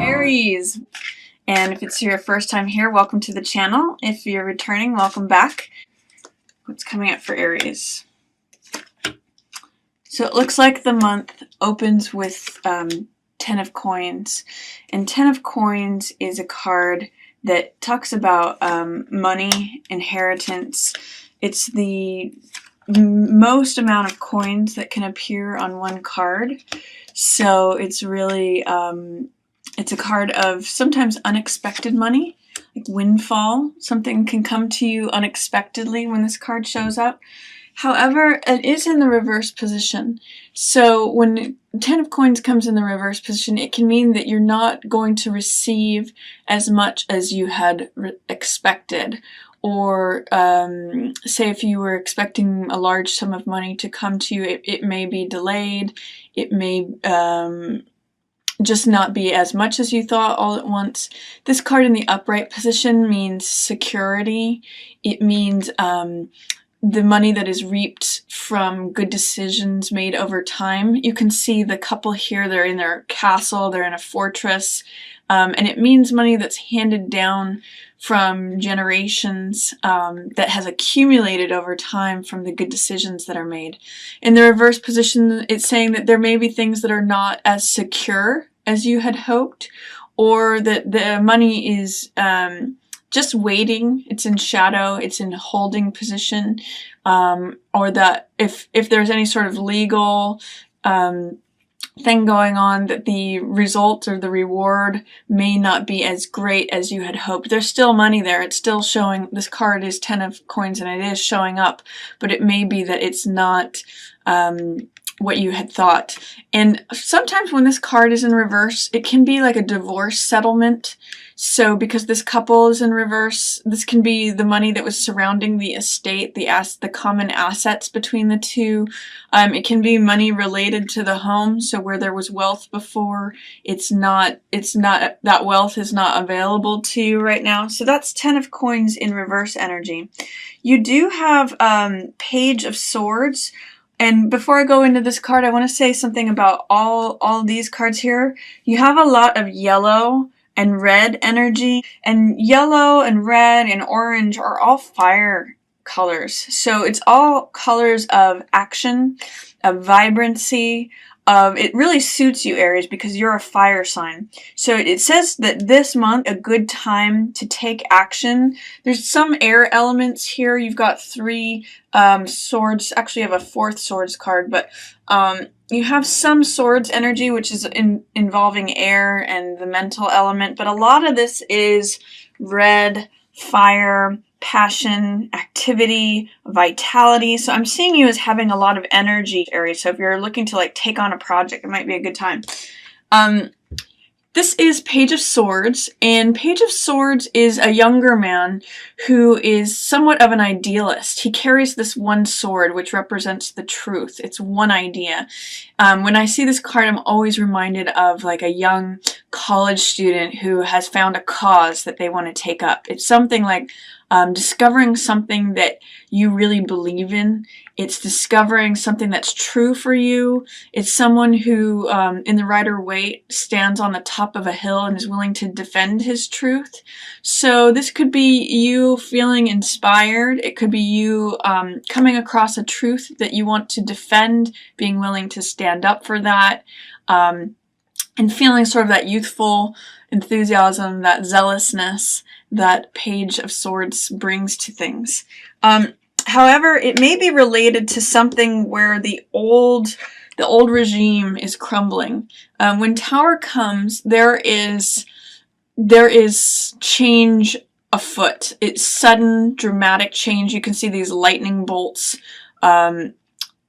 Aries. And if it's your first time here, welcome to the channel. If you're returning, welcome back. What's coming up for Aries? So it looks like the month opens with 10 of Coins. And 10 of Coins is a card that talks about money, inheritance. It's the most amount of coins that can appear on one card. So it's really, it's a card of sometimes unexpected money, like windfall. Something can come to you unexpectedly when this card shows up. However, it is in the reverse position. So when 10 of Coins comes in the reverse position, it can mean that you're not going to receive as much as you had expected. Or say if you were expecting a large sum of money to come to you, it may be delayed. It may just not be as much as you thought all at once. This card in the upright position means security. It means the money that is reaped from good decisions made over time. You can see the couple here, they're in their castle, they're in a fortress, and it means money that's handed down from generations, that has accumulated over time from the good decisions that are made. In the reverse position, it's saying that there may be things that are not as secure as you had hoped, or that the money is just waiting, it's in shadow, it's in holding position, or that if there's any sort of legal thing going on, that the result or the reward may not be as great as you had hoped. There's still money there. It's still showing. This card is 10 of Coins and it is showing up, but it may be that it's not what you had thought. And sometimes when this card is in reverse, it can be like a divorce settlement. So because this couple is in reverse, this can be the money that was surrounding the estate, the common assets between the two. It can be money related to the home. So where there was wealth before, that wealth is not available to you right now. So that's 10 of Coins in reverse energy. You do have Page of Swords. And before I go into this card, I want to say something about all these cards here. You have a lot of yellow and red energy, and yellow and red and orange are all fire colors. So it's all colors of action, of vibrancy, it really suits you, Aries, because you're a fire sign. So it says that this month, a good time to take action. There's some air elements here. You've got 3 swords. Actually, you have a 4th swords card, but you have some swords energy, which is involving air and the mental element. But a lot of this is red, fire, passion, activity, vitality. So I'm seeing you as having a lot of energy, Aries. So if you're looking to like take on a project, it might be a good time. This is Page of Swords, and Page of Swords is a younger man who is somewhat of an idealist. He carries this one sword, which represents the truth. It's one idea. When I see this card, I'm always reminded of like a young college student who has found a cause that they want to take up. It's something like discovering something that you really believe in. It's discovering something that's true for you. It's someone who, in the Rider-Waite, stands on the top of a hill and is willing to defend his truth. So this could be you feeling inspired. It could be you coming across a truth that you want to defend, being willing to stand up for that, and feeling sort of that youthful enthusiasm, that zealousness that Page of Swords brings to things. However, it may be related to something where the old regime is crumbling. When Tower comes, there is change afoot. It's sudden, dramatic change. You can see these lightning bolts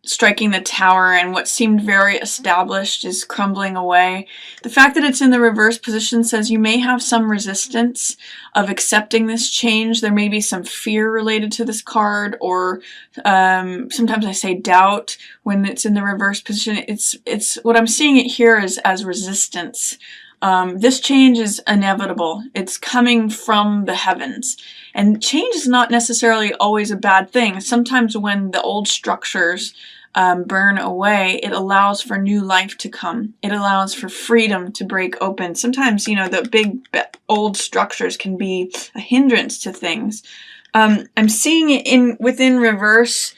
striking the tower, and what seemed very established is crumbling away. The fact that it's in the reverse position says you may have some resistance of accepting this change. There may be some fear related to this card, or sometimes I say doubt when it's in the reverse position. It's what I'm seeing it here is as resistance. This change is inevitable. It's coming from the heavens. And change is not necessarily always a bad thing. Sometimes when the old structures burn away, it allows for new life to come. It allows for freedom to break open. Sometimes, you know, the big old structures can be a hindrance to things. I'm seeing it within reverse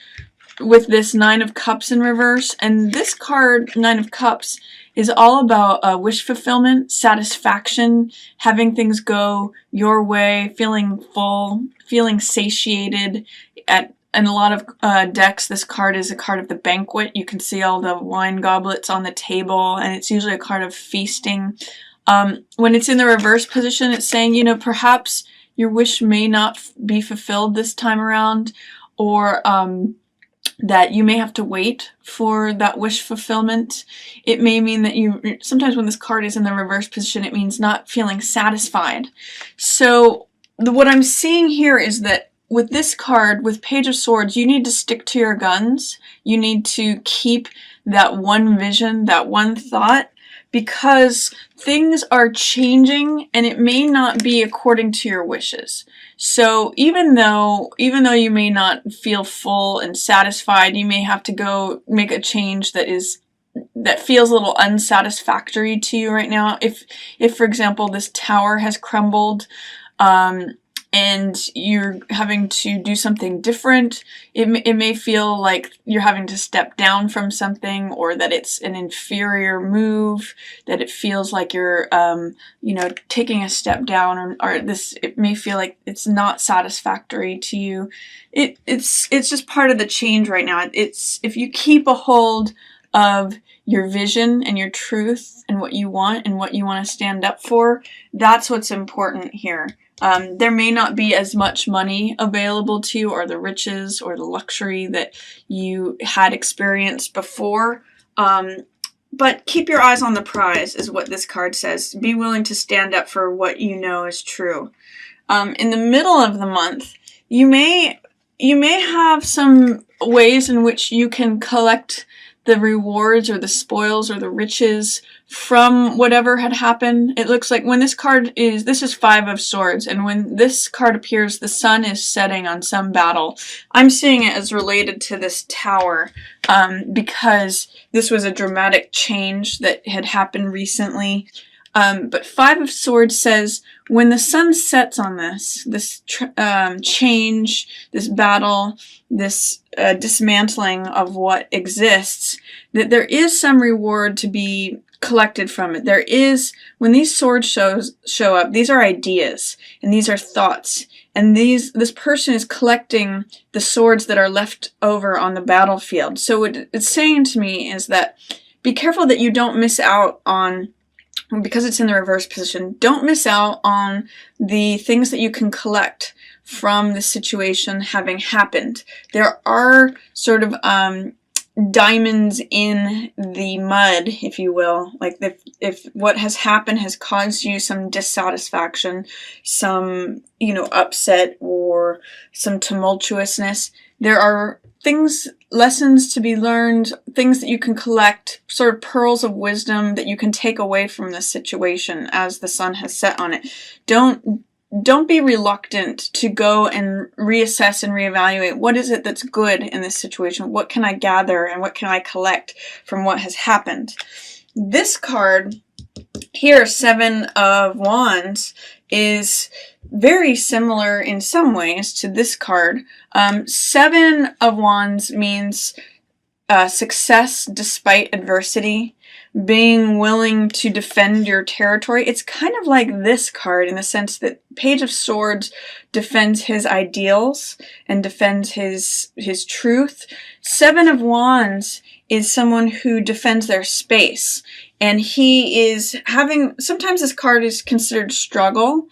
with this Nine of Cups in reverse, and this card, Nine of Cups, is all about wish fulfillment, satisfaction, having things go your way, feeling full, feeling satiated. In a lot of decks, this card is a card of the banquet. You can see all the wine goblets on the table, and it's usually a card of feasting. When it's in the reverse position, it's saying, you know, perhaps your wish may not be fulfilled this time around, or that you may have to wait for that wish fulfillment. It may mean that sometimes when this card is in the reverse position, it means not feeling satisfied. So what I'm seeing here is that with this card, with Page of Swords, you need to stick to your guns. You need to keep that one vision, that one thought, because things are changing and it may not be according to your wishes. So even though you may not feel full and satisfied, you may have to go make a change that feels a little unsatisfactory to you right now. If for example this tower has crumbled, and you're having to do something different, it may feel like you're having to step down from something, or that it's an inferior move, that it feels like you're, you know, taking a step down, or it may feel like it's not satisfactory to you. It's just part of the change right now. If you keep a hold of your vision and your truth and what you want to stand up for, that's what's important here. There may not be as much money available to you, or the riches or the luxury that you had experienced before, but keep your eyes on the prize is what this card says. Be willing to stand up for what you know is true. In the middle of the month, you may have some ways in which you can collect the rewards or the spoils or the riches from whatever had happened. It looks like when this is Five of Swords, and when this card appears, the sun is setting on some battle. I'm seeing it as related to this tower, because this was a dramatic change that had happened recently. But Five of Swords says, when the sun sets on this change, this battle, this dismantling of what exists, that there is some reward to be collected from it. There is, when these swords show up, these are ideas, and these are thoughts, and this person is collecting the swords that are left over on the battlefield. So what it's saying to me is that be careful that you don't miss out on, because it's in the reverse position, don't miss out on the things that you can collect from the situation having happened. There are sort of diamonds in the mud, if you will. Like if what has happened has caused you some dissatisfaction, some, you know, upset, or some tumultuousness, there are lessons to be learned, things that you can collect, sort of pearls of wisdom that you can take away from this situation as the sun has set on it. Don't be reluctant to go and reassess and reevaluate what is it that's good in this situation. What can I gather and what can I collect from what has happened? This card here, Seven of Wands, is very similar in some ways to this card. Seven of Wands means success despite adversity, being willing to defend your territory. It's kind of like this card in the sense that Page of Swords defends his ideals and defends his truth. Seven of Wands is someone who defends their space, and he is having, sometimes this card is considered struggle,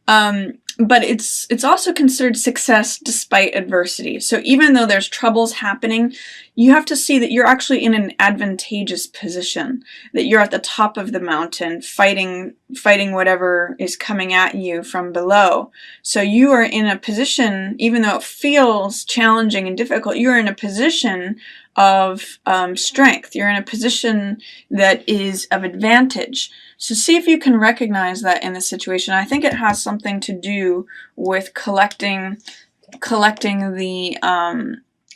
but it's also considered success despite adversity. So even though there's troubles happening, you have to see that you're actually in an advantageous position, that you're at the top of the mountain fighting whatever is coming at you from below. So you are in a position, even though it feels challenging and difficult, you're in a position of strength. You're in a position that is of advantage. So see if you can recognize that in the situation. I think it has something to do with collecting the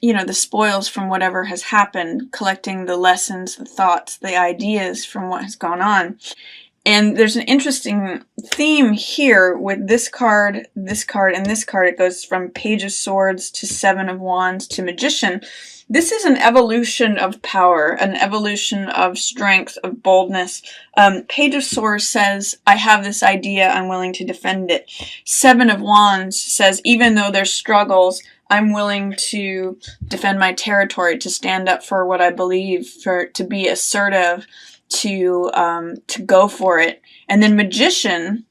you know, the spoils from whatever has happened, collecting the lessons, the thoughts, the ideas from what has gone on. And there's an interesting theme here with this card, and this card. It goes from Page of Swords to Seven of Wands to Magician. This is an evolution of power, an evolution of strength, of boldness. Page of Swords says, I have this idea, I'm willing to defend it. Seven of Wands says, even though there's struggles, I'm willing to defend my territory, to stand up for what I believe, to be assertive, to go for it. And then Magician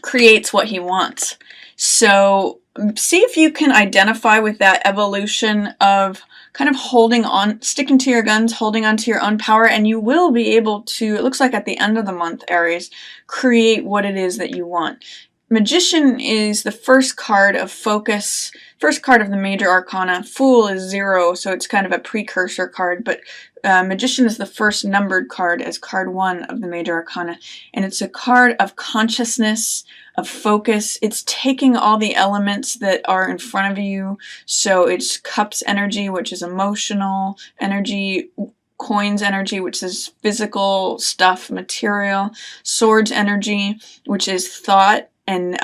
creates what he wants. So see if you can identify with that evolution of kind of holding on, sticking to your guns, holding on to your own power, and you will be able to, it looks like at the end of the month, Aries, create what it is that you want. Magician is the first card of focus, first card of the major arcana. Fool is 0, so it's kind of a precursor card, but Magician is the first numbered card as card 1 of the major arcana, and it's a card of consciousness, of focus. It's taking all the elements that are in front of you, so it's Cups energy, which is emotional energy, Coins energy, which is physical stuff, material, Swords energy, which is thought and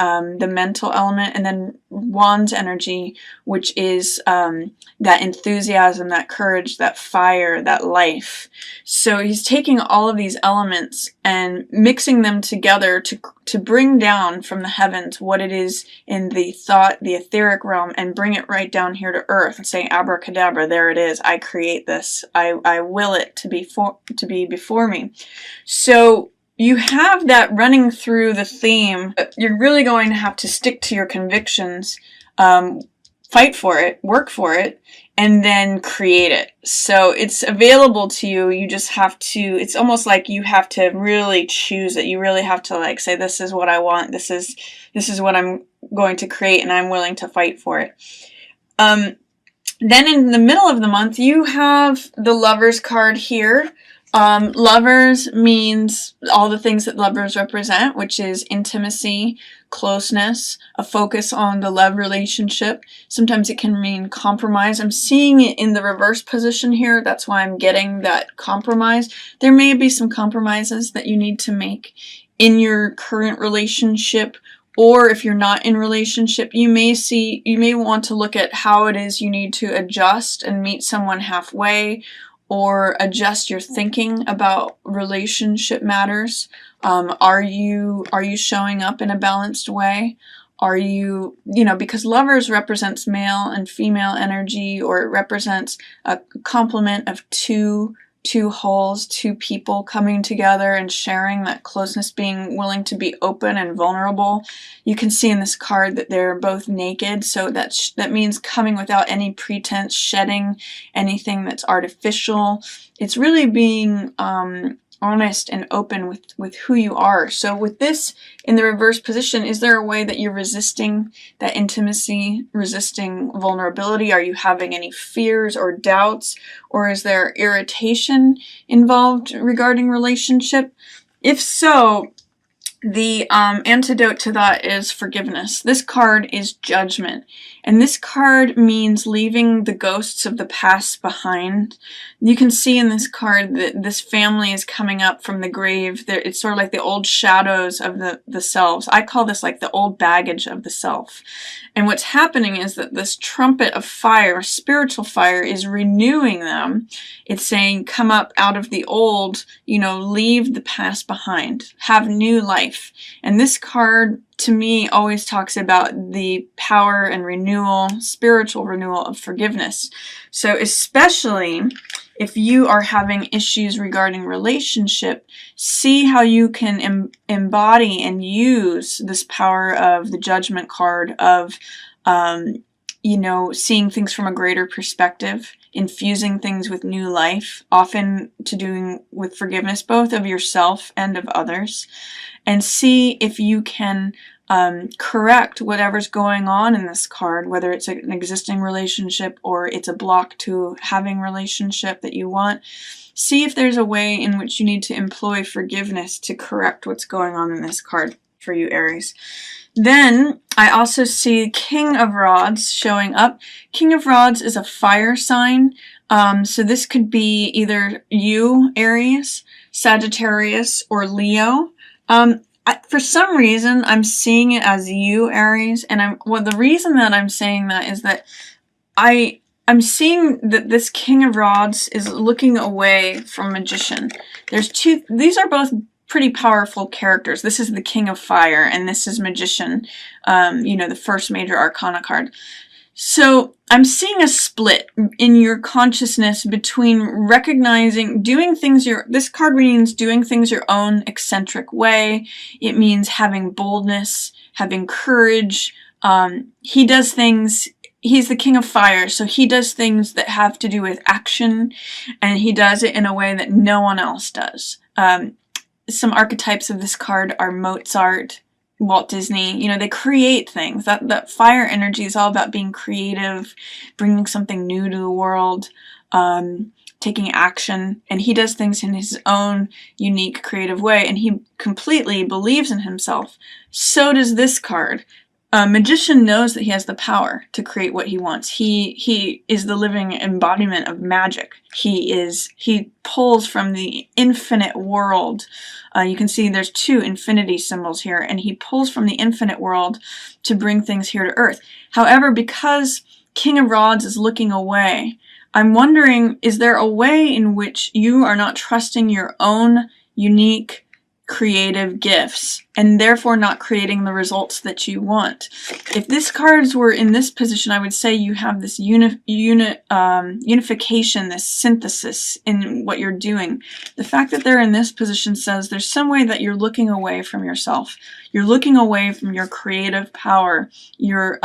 the mental element, and then Wands energy, which is that enthusiasm, that courage, that fire, that life. So he's taking all of these elements and mixing them together to bring down from the heavens what it is in the thought, the etheric realm, and bring it right down here to earth and say, abracadabra, there it is, I create this, I will it to be before me. So you have that running through the theme. You're really going to have to stick to your convictions, fight for it, work for it, and then create it. So it's available to you. You just have to, it's almost like you have to really choose it. You really have to like say, this is what I want. This is what I'm going to create, and I'm willing to fight for it. Then in the middle of the month, you have the Lovers card here. Lovers means all the things that lovers represent, which is intimacy, closeness, a focus on the love relationship. Sometimes it can mean compromise. I'm seeing it in the reverse position here. That's why I'm getting that compromise. There may be some compromises that you need to make in your current relationship, or if you're not in relationship, you may want to look at how it is you need to adjust and meet someone halfway, or adjust your thinking about relationship matters. Are you showing up in a balanced way? Are you, because Lovers represents male and female energy, or it represents a complement of two wholes, two people coming together and sharing that closeness, being willing to be open and vulnerable. You can see in this card that they're both naked, so that means coming without any pretense, shedding anything that's artificial. It's really being honest and open with who you are. So with this in the reverse position, is there a way that you're resisting that intimacy, resisting vulnerability? Are you having any fears or doubts, or is there irritation involved regarding relationship? If so, the antidote to that is forgiveness. This card is Judgment, and this card means leaving the ghosts of the past behind. You can see in this card that this family is coming up from the grave. It's sort of like the old shadows of the selves. I call this like the old baggage of the self. And what's happening is that this trumpet of fire, spiritual fire, is renewing them. It's saying, come up out of the old, leave the past behind, have new life. And this card, to me, always talks about the power and renewal, spiritual renewal of forgiveness. So especially if you are having issues regarding relationship, see how you can embody and use this power of the Judgment card of, seeing things from a greater perspective, infusing things with new life, often to doing with forgiveness, both of yourself and of others, and see if you can correct whatever's going on in this card, whether it's an existing relationship or it's a block to having relationship that you want. See if there's a way in which you need to employ forgiveness to correct what's going on in this card. for you, Aries. Then I also see King of Rods showing up. King of Rods is a fire sign. So this could be either you, Aries, Sagittarius, or Leo. For some reason, I'm seeing it as you, Aries, and the reason that I'm saying that is that I'm seeing that this King of Rods is looking away from Magician. These are both pretty powerful characters. This is the King of Fire, and this is Magician, the first major arcana card. So I'm seeing a split in your consciousness between recognizing this card means doing things your own eccentric way. It means having boldness, having courage. He does things, he's the King of Fire, so he does things that have to do with action, and he does it in a way that no one else does. Some archetypes of this card are Mozart, Walt Disney. They create things. That fire energy is all about being creative, bringing something new to the world, taking action, and he does things in his own unique, creative way, and he completely believes in himself. So does this card. Magician knows that he has the power to create what he wants. He is the living embodiment of magic. He pulls from the infinite world. You can see there's 2 infinity symbols here, and he pulls from the infinite world to bring things here to Earth. However, because King of Rods is looking away, I'm wondering, is there a way in which you are not trusting your own unique creative gifts and therefore not creating the results that you want? If these cards were in this position, I would say you have this unification, this synthesis in what you're doing. The fact that they're in this position says there's some way that you're looking away from yourself. You're looking away from your creative power. You're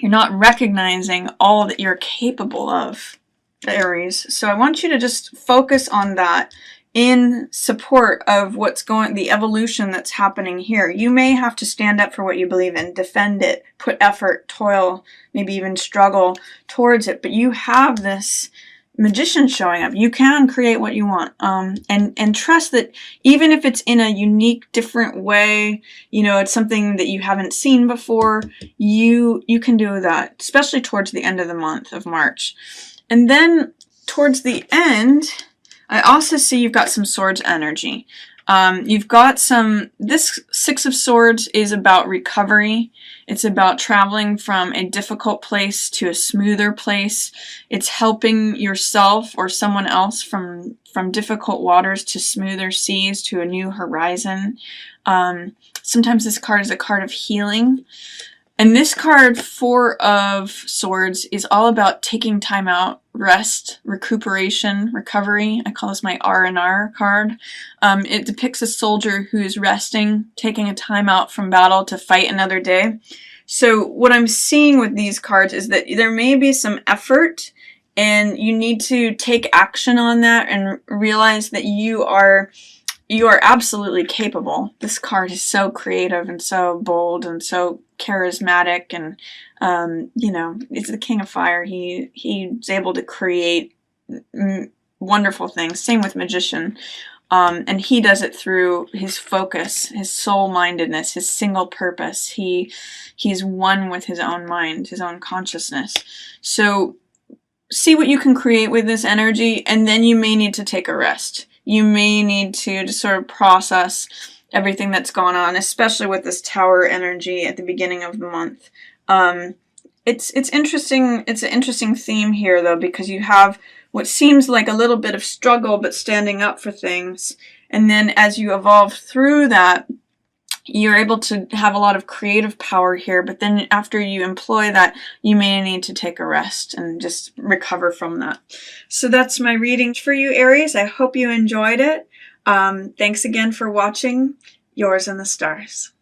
not recognizing all that you're capable of, Aries. So I want you to just focus on that in support of the evolution that's happening here. You may have to stand up for what you believe in, defend it, put effort, toil, maybe even struggle towards it, but you have this Magician showing up. You can create what you want, and trust that even if it's in a unique, different way, it's something that you haven't seen before, you can do that, especially towards the end of the month of March. And then towards the end, I also see you've got some Swords energy. You've got this 6 of Swords is about recovery. It's about traveling from a difficult place to a smoother place. It's helping yourself or someone else from difficult waters to smoother seas, to a new horizon. Sometimes this card is a card of healing. And this card, 4 of Swords, is all about taking time out, rest, recuperation, recovery. I call this my R&R card. It depicts a soldier who is resting, taking a time out from battle to fight another day. So what I'm seeing with these cards is that there may be some effort, and you need to take action on that and realize that you are absolutely capable. This card is so creative and so bold and so charismatic, and it's the King of Fire. He's able to create wonderful things. Same with Magician. And he does it through his focus, his soul-mindedness, his single purpose. He's one with his own mind, his own consciousness. So see what you can create with this energy, and then you may need to take a rest. You may need to just sort of process everything that's gone on, especially with this Tower energy at the beginning of the month. It's interesting. It's an interesting theme here, though, because you have what seems like a little bit of struggle, but standing up for things. And then as you evolve through that, you're able to have a lot of creative power here, but then after you employ that, you may need to take a rest and just recover from that. So that's my reading for you, Aries. I hope you enjoyed it. Thanks again for watching. Yours in the Stars.